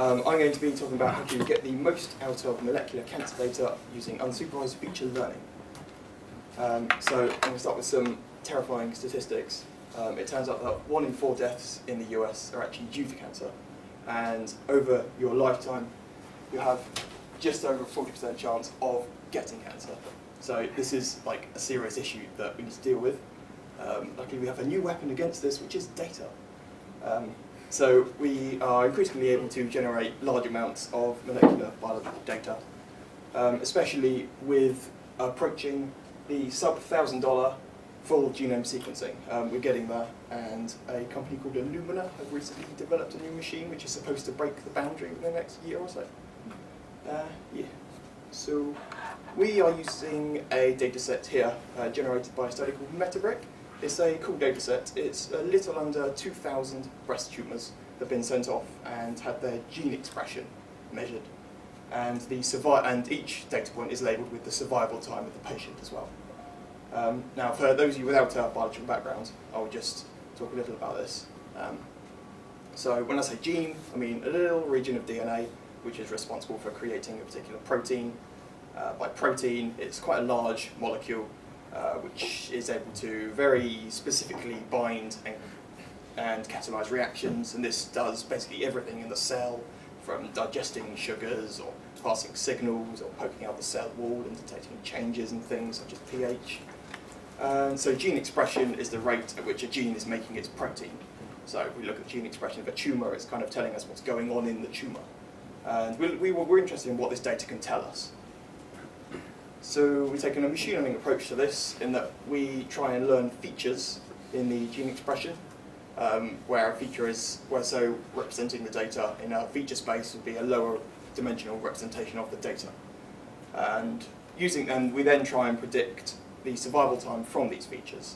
I'm going to be talking about how to get the most out of molecular cancer data using unsupervised feature learning. So I'm going to start with some terrifying statistics. It turns out that 1 in 4 deaths in the US are actually due to cancer, and over your lifetime you have just over a 40% chance of getting cancer. So this is like a serious issue that we need to deal with. Luckily we have a new weapon against this, which is data. So we are increasingly able to generate large amounts of molecular biological data, especially with approaching the sub-$1,000 full genome sequencing. We're getting there, and a company called Illumina have recently developed a new machine which is supposed to break the boundary within the next year or so. So we are using a data set here generated by a study called Miniproject. It's a cool data set. It's a little under 2,000 breast tumours that have been sent off and had their gene expression measured. And each data point is labelled with the survival time of the patient as well. Now, for those of you without a biological background, I'll just talk a little about this. So when I say gene, I mean a little region of DNA which is responsible for creating a particular protein. By protein, it's quite a large molecule which is able to very specifically bind and catalyse reactions, and this does basically everything in the cell, from digesting sugars or passing signals or poking out the cell wall and detecting changes in things such as pH. So gene expression is the rate at which a gene is making its protein. So if we look at gene expression of a tumour, it's kind of telling us what's going on in the tumour. And we're interested in what this data can tell us. So we've taken a machine learning approach to this in that we try and learn features in the gene expression, where a feature is, representing the data in a feature space would be a lower dimensional representation of the data. And we then try and predict the survival time from these features.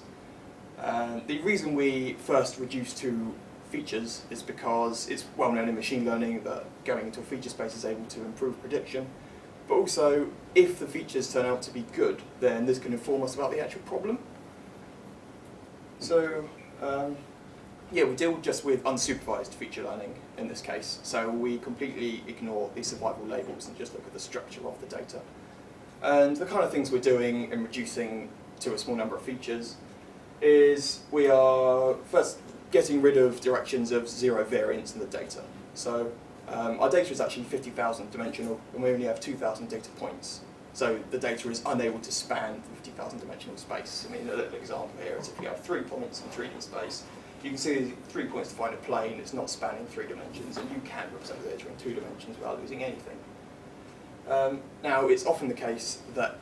And the reason we first reduce to features is because it's well known in machine learning that going into a feature space is able to improve prediction. But also, if the features turn out to be good, then this can inform us about the actual problem. So, we deal just with unsupervised feature learning in this case. So we completely ignore the survival labels and just look at the structure of the data. And the kind of things we're doing in reducing to a small number of features is we are first getting rid of directions of zero variance in the data. So our data is actually 50,000 dimensional, and we only have 2,000 data points. So the data is unable to span 50,000 dimensional space. I mean, a little example here is if you have 3 points in 3D space, you can see 3 points to find a plane. It's not spanning 3 dimensions, and you can represent the data in 2 dimensions without losing anything. Now, it's often the case that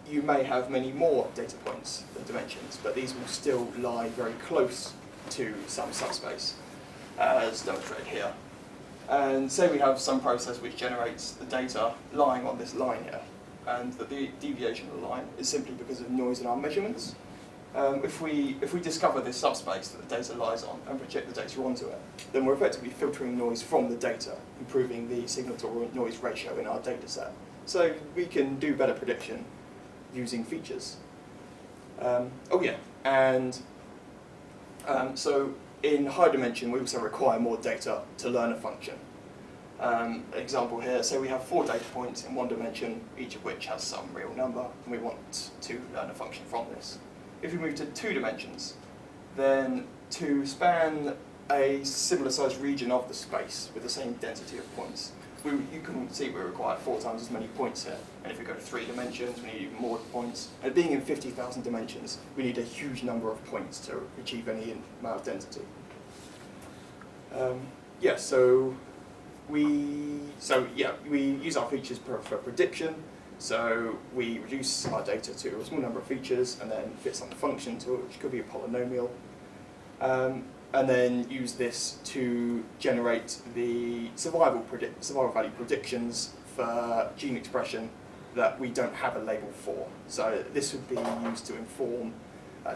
you may have many more data points than dimensions, but these will still lie very close to some subspace, as demonstrated here. And say we have some process which generates the data lying on this line here, and the deviation of the line is simply because of noise in our measurements. If we discover this subspace that the data lies on and project the data onto it, then we're effectively filtering noise from the data, improving the signal-to-noise ratio in our data set. So we can do better prediction using features. So in high dimension, we also require more data to learn a function. Example here, so we have 4 data points in 1 dimension, each of which has some real number, and we want to learn a function from this. If we move to 2 dimensions, then to span a similar sized region of the space with the same density of points, you can see we require 4 times as many points here. And if we go to 3 dimensions, we need even more points. And being in 50,000 dimensions, we need a huge number of points to achieve any amount of density. We use our features for prediction. So we reduce our data to a small number of features and then fit some function to it, which could be a polynomial. And then use this to generate the survival value predictions for gene expression that we don't have a label for. So this would be used to inform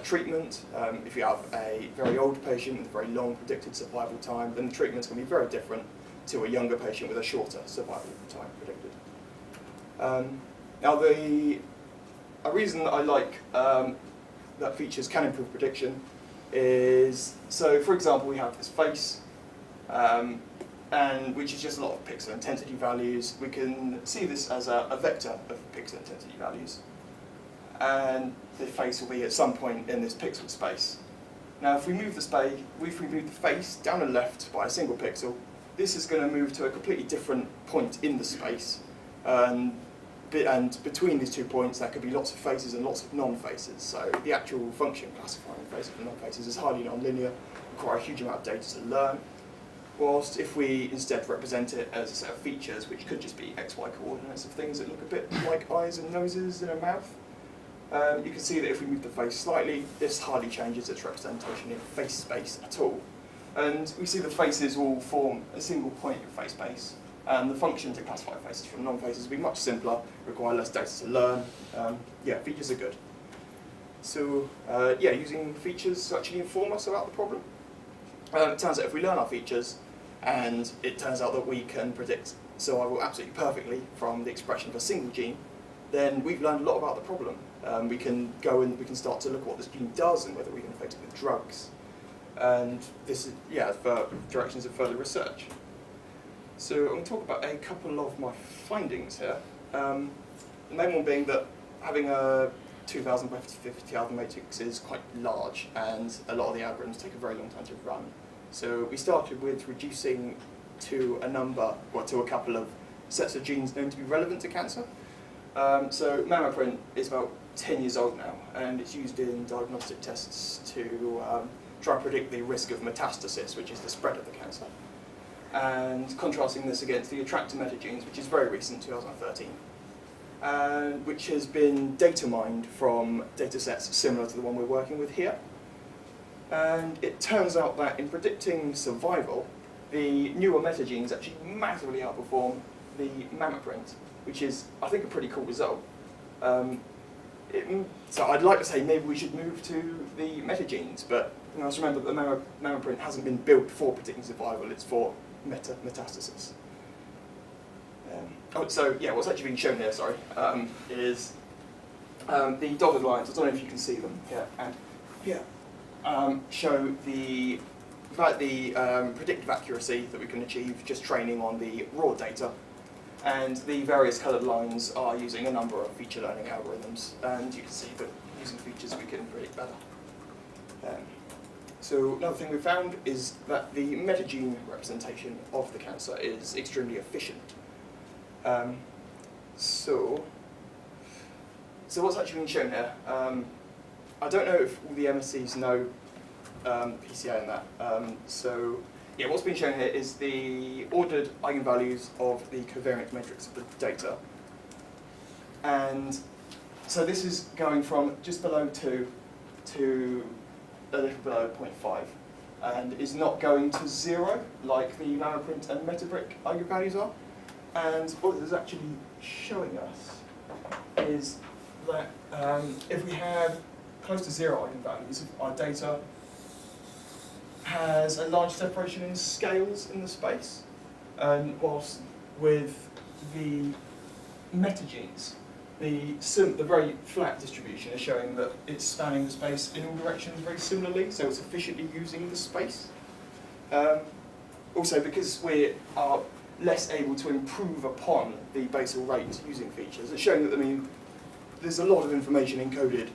treatment. If you have a very old patient with a very long predicted survival time, then the treatment's going to be very different to a younger patient with a shorter survival time predicted. Now, a reason that I like that features can improve prediction is, so for example, we have this face, and which is just a lot of pixel intensity values. We can see this as a vector of pixel intensity values. And the face will be at some point in this pixel space. Now if we move the face down and left by a single pixel, this is going to move to a completely different point in the space. And between these 2 points there could be lots of faces and lots of non-faces. So the actual function classifying faces and non-faces is highly non-linear, require a huge amount of data to learn. Whilst if we instead represent it as a set of features, which could just be XY coordinates of things that look a bit like eyes and noses and a mouth, you can see that if we move the face slightly, this hardly changes its representation in face space at all. And we see the faces will form a single point in face space. And the function to classify faces from non-faces will be much simpler, require less data to learn. Yeah, features are good. So yeah, using features to actually inform us about the problem. It turns out if we learn our features, and it turns out that we can predict survival absolutely perfectly from the expression of a single gene, then we've learned a lot about the problem. We can go and we can start to look at what this gene does and whether we can affect it with drugs. And this is, yeah, for directions of further research. So I'm going to talk about a couple of my findings here. The main one being that having a 2000 by 50,000 matrix is quite large, and a lot of the algorithms take a very long time to run. So we started with reducing to a number, or to a couple of sets of genes known to be relevant to cancer. So Miniproject is about 10 years old now, and it's used in diagnostic tests to try and predict the risk of metastasis, which is the spread of the cancer. And contrasting this against the attractor metagenes, which is very recent, 2013, which has been data mined from data sets similar to the one we're working with here. And it turns out that in predicting survival, the newer metagenes actually massively outperform the Miniproject, which is, I think, a pretty cool result. So I'd like to say maybe we should move to the metagenes, but you must remember that the Miniproject hasn't been built for predicting survival, it's for metastasis. So yeah, what's actually being shown here, sorry, is the dotted lines. I don't know if you can see them here and here. Show the predictive accuracy that we can achieve just training on the raw data, and the various coloured lines are using a number of feature learning algorithms, and you can see that using features we can predict better. So another thing we found is that the metagene representation of the cancer is extremely efficient. So what's actually being shown here? I don't know if all the MSCs know PCA and that. So yeah, what's being shown here is the ordered eigenvalues of the covariance matrix of the data. And so this is going from just below 2 to a little below 0.5, and is not going to 0 like the Miniproject and Metabrick eigenvalues are. And what it is actually showing us is that if we have close to 0 eigenvalues, our data has a large separation in scales in the space, and whilst with the metagenes, the very flat distribution is showing that it's spanning the space in all directions very similarly, so it's efficiently using the space. Also, because we are less able to improve upon the basal rate using features, it's showing that, there's a lot of information encoded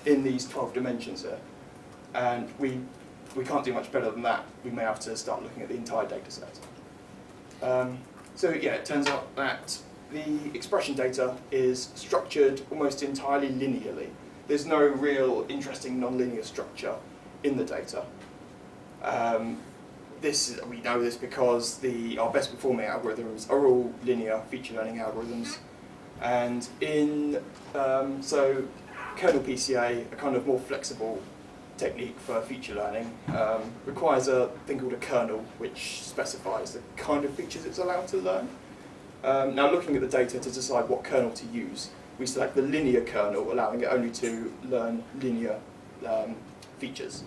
in these 12 dimensions here, and we can't do much better than that. We may have to start looking at the entire data set. So yeah, it turns out that the expression data is structured almost entirely linearly. There's no real interesting nonlinear structure in the data. We know this because our best performing algorithms are all linear feature learning algorithms. And so kernel PCA, a kind of more flexible technique for feature learning, requires a thing called a kernel, which specifies the kind of features it's allowed to learn. Now, looking at the data to decide what kernel to use, we select the linear kernel, allowing it only to learn linear features.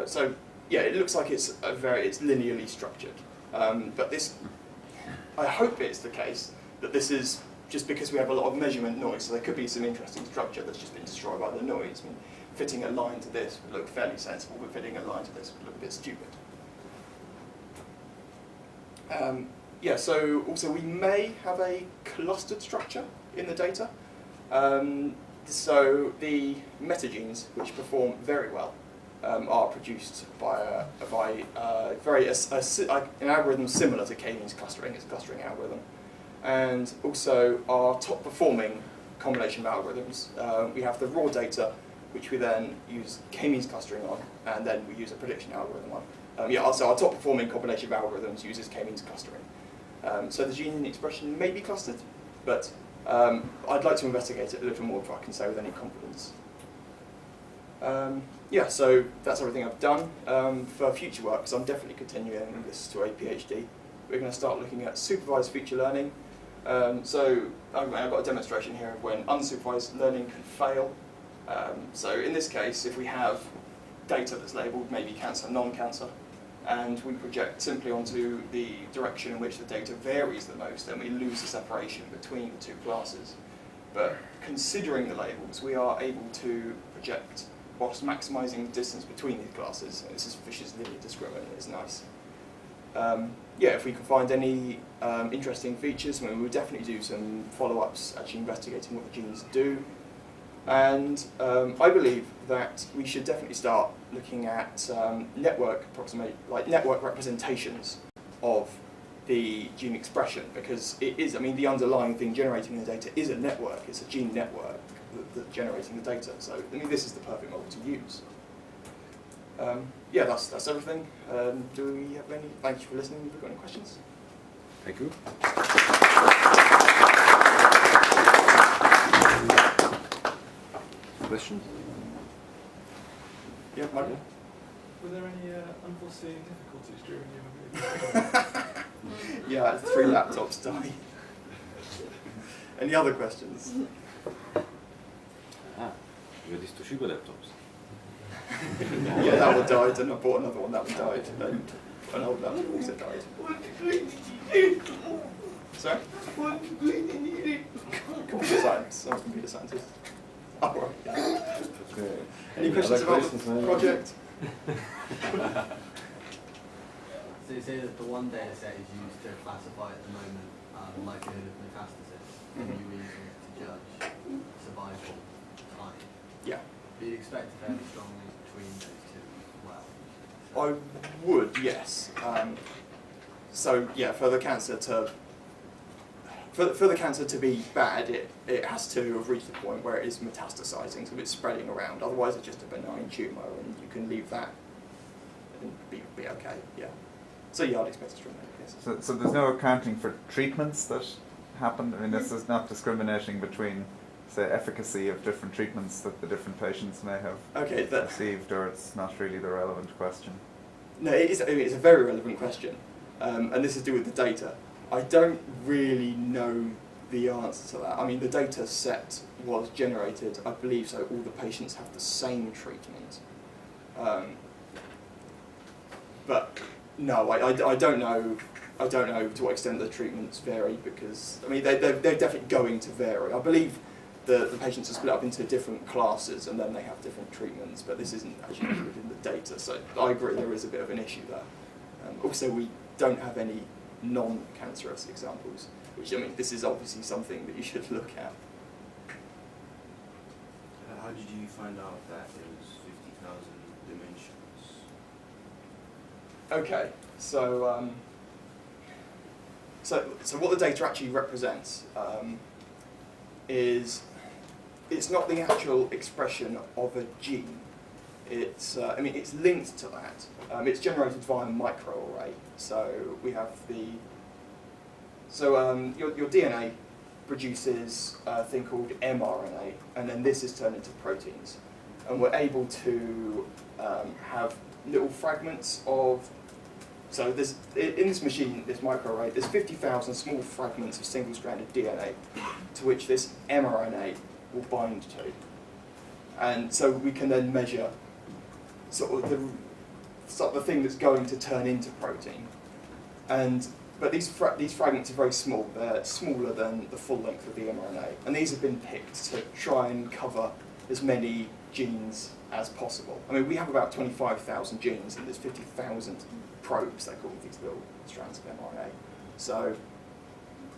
So yeah, it looks like it's linearly structured. But I hope it's the case that this is just because we have a lot of measurement noise, so there could be some interesting structure that's just been destroyed by the noise. Fitting a line to this would look fairly sensible, but fitting a line to this would look a bit stupid. Yeah, so also we may have a clustered structure in the data. So the metagenes, which perform very well, are produced by an algorithm similar to k-means clustering. It's a clustering algorithm. And also our top performing combination of algorithms, we have the raw data, which we then use k-means clustering on, and then we use a prediction algorithm on. So our top performing combination of algorithms uses k-means clustering. So the gene expression may be clustered, but I'd like to investigate it a little more before I can say with any confidence. Yeah, so that's everything I've done. For future work, because I'm definitely continuing this to a PhD, we're going to start looking at supervised feature learning. So I've got a demonstration here of when unsupervised learning can fail. So in this case, if we have data that's labelled maybe cancer, non-cancer, and we project simply onto the direction in which the data varies the most, then we lose the separation between the two classes. But considering the labels, we are able to project whilst maximising the distance between these classes. This is Fisher's linear discriminant, it's nice. Yeah, if we can find any interesting features, I mean, we'll definitely do some follow-ups actually investigating what the genes do. And I believe that we should definitely start looking at network representations of the gene expression, because it is, I mean, the underlying thing generating the data is a network. It's a gene network that's generating the data. So I mean, this is the perfect model to use. Yeah, that's everything. Do we have any? Thank you for listening. Have you got any questions? Thank you. Questions? Yeah, Michael? Were there any unforeseen difficulties during your Yeah, 3 laptops died. Any other questions? You had these Toshiba laptops. Yeah, that one died, and I bought another one, that one died, and an old laptop also died. Sorry? Computer science. I'm a computer scientist. Oh, right. Yeah. Okay. Any questions about the project? So you say that the one data set is used to classify at the moment likelihood of metastasis, and you were using it to judge survival time. Yeah. Do you expect a fairly strong link between those two as well? I would, yes. So yeah, for the cancer to be bad, it has to have reached the point where it is metastasizing, so it's spreading around. Otherwise, it's just a benign tumour, and you can leave that and be okay. Yeah. So yeah, I'd expect a strong link. Yes. So there's no accounting for treatments that happened. I mean, this is not discriminating between, say, efficacy of different treatments that the different patients may have received, or it's not really the relevant question. No, it's a very relevant question, and this is to do with the data. I don't really know the answer to that. I mean, the data set was generated, I believe, so all the patients have the same treatment. But no, I don't know. I don't know to what extent the treatments vary, because I mean they're definitely going to vary. I believe the patients are split up into different classes, and then they have different treatments. But this isn't actually included in the data, so I agree there is a bit of an issue there. Also, we don't have any non-cancerous examples, which, I mean, this is obviously something that you should look at. How did you find out that it was 50,000 dimensions? Okay, so so what the data actually represents is it's not the actual expression of a gene. It's I mean, it's linked to that. It's generated via a microarray. So we have your DNA produces a thing called mRNA, and then this is turned into proteins, and we're able to have little fragments of. So there's in this machine, this microarray, there's 50,000 small fragments of single-stranded DNA, to which this mRNA will bind to, and so we can then measure sort of the thing that's going to turn into protein. But these fragments are very small. They're smaller than the full length of the mRNA, and these have been picked to try and cover as many genes as possible. I mean, we have about 25,000 genes, and there's 50,000 probes, they call them, these little strands of mRNA. So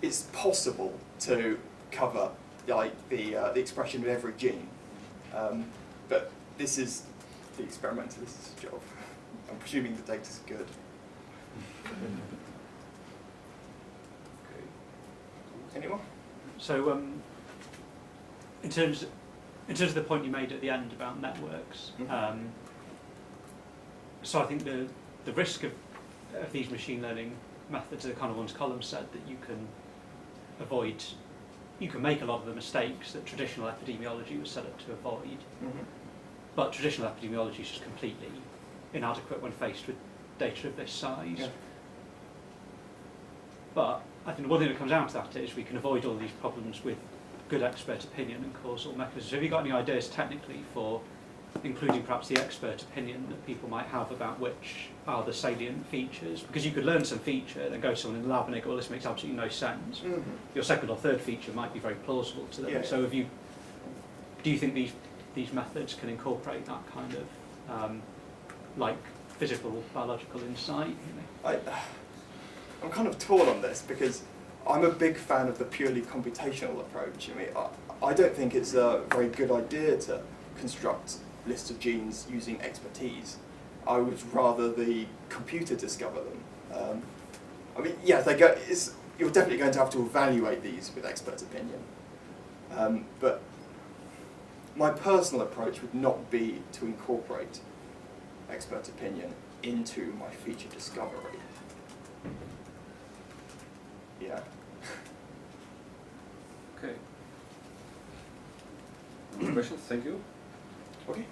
it's possible to cover like the expression of every gene, but this is the experimentalist's job. I'm presuming the data's good. Anyone? So, in terms of the point you made at the end about networks, so I think the risk of these machine learning methods are the kind of ones Colin said, that you can avoid. You can make a lot of the mistakes that traditional epidemiology was set up to avoid, but traditional epidemiology is just completely inadequate when faced with data of this size. Yeah. But I think the one thing that comes out of that is we can avoid all these problems with good expert opinion and causal mechanisms. So have you got any ideas technically for including perhaps the expert opinion that people might have about which are the salient features? Because you could learn some feature, then go to someone in the lab and they go, well, this makes absolutely no sense. Your second or third feature might be very plausible to them. Yeah. So do you think these methods can incorporate that kind of like physical, biological insight? I'm kind of torn on this because I'm a big fan of the purely computational approach. I mean, I don't think it's a very good idea to construct lists of genes using expertise. I would rather the computer discover them. I mean, yeah, you're definitely going to have to evaluate these with expert opinion. But my personal approach would not be to incorporate expert opinion into my feature discovery. Yeah. Okay. Questions? Thank you. Okay.